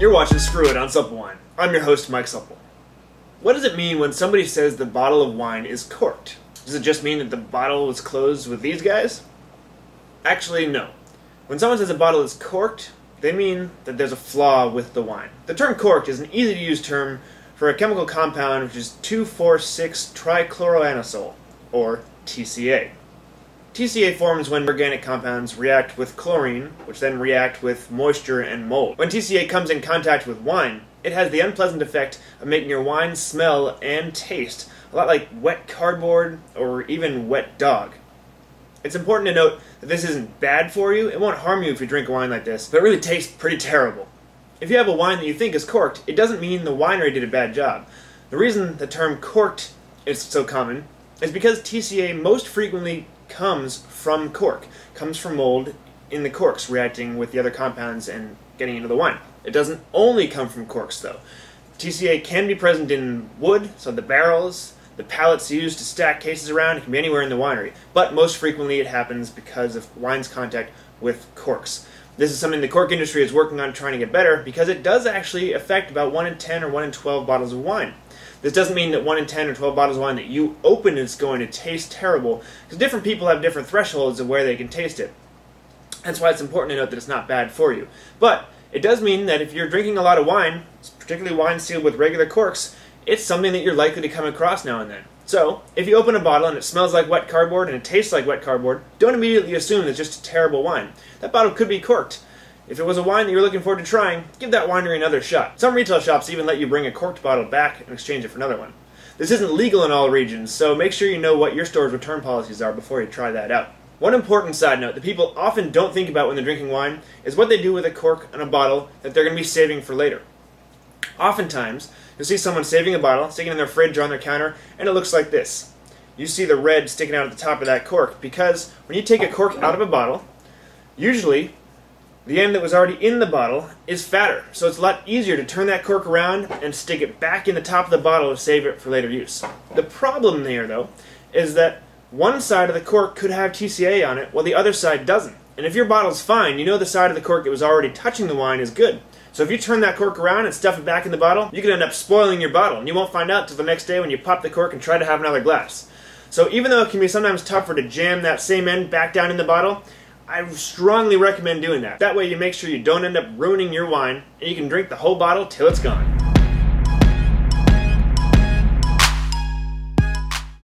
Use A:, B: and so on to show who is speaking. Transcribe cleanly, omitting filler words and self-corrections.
A: You're watching Screw It on SuppleWine. I'm your host, Mike Supple. What does it mean when somebody says the bottle of wine is corked? Does it just mean that the bottle was closed with these guys? Actually, no. When someone says a bottle is corked, they mean that there's a flaw with the wine. The term corked is an easy-to-use term for a chemical compound which is 2,4,6-trichloroanisole, or TCA. TCA forms when organic compounds react with chlorine, which then react with moisture and mold. When TCA comes in contact with wine, it has the unpleasant effect of making your wine smell and taste a lot like wet cardboard or even wet dog. It's important to note that this isn't bad for you. It won't harm you if you drink a wine like this, but it really tastes pretty terrible. If you have a wine that you think is corked, it doesn't mean the winery did a bad job. The reason the term corked is so common is because TCA most frequently comes from cork, comes from mold in the corks reacting with the other compounds and getting into the wine. It doesn't only come from corks though. TCA can be present in wood, so the barrels, the pallets used to stack cases around, it can be anywhere in the winery, but most frequently it happens because of wine's contact with corks. This is something the cork industry is working on trying to get better because it does actually affect about 1 in 10 or 1 in 12 bottles of wine. This doesn't mean that 1 in 10 or 12 bottles of wine that you open is going to taste terrible, because different people have different thresholds of where they can taste it. That's why it's important to note that it's not bad for you. But it does mean that if you're drinking a lot of wine, particularly wine sealed with regular corks, it's something that you're likely to come across now and then. So, if you open a bottle and it smells like wet cardboard and it tastes like wet cardboard, don't immediately assume it's just a terrible wine. That bottle could be corked. If it was a wine that you're looking forward to trying, give that winery another shot. Some retail shops even let you bring a corked bottle back and exchange it for another one. This isn't legal in all regions, so make sure you know what your store's return policies are before you try that out. One important side note that people often don't think about when they're drinking wine is what they do with a cork and a bottle that they're going to be saving for later. Oftentimes, you'll see someone saving a bottle, sticking it in their fridge or on their counter, and it looks like this. You see the red sticking out at the top of that cork because when you take a cork out of a bottle, usually the end that was already in the bottle is fatter, so it's a lot easier to turn that cork around and stick it back in the top of the bottle to save it for later use. The problem there, though, is that one side of the cork could have TCA on it while the other side doesn't. And if your bottle's fine, you know the side of the cork that was already touching the wine is good. So if you turn that cork around and stuff it back in the bottle, you could end up spoiling your bottle, and you won't find out till the next day when you pop the cork and try to have another glass. So even though it can be sometimes tougher to jam that same end back down in the bottle, I strongly recommend doing that. That way you make sure you don't end up ruining your wine, and you can drink the whole bottle till it's gone.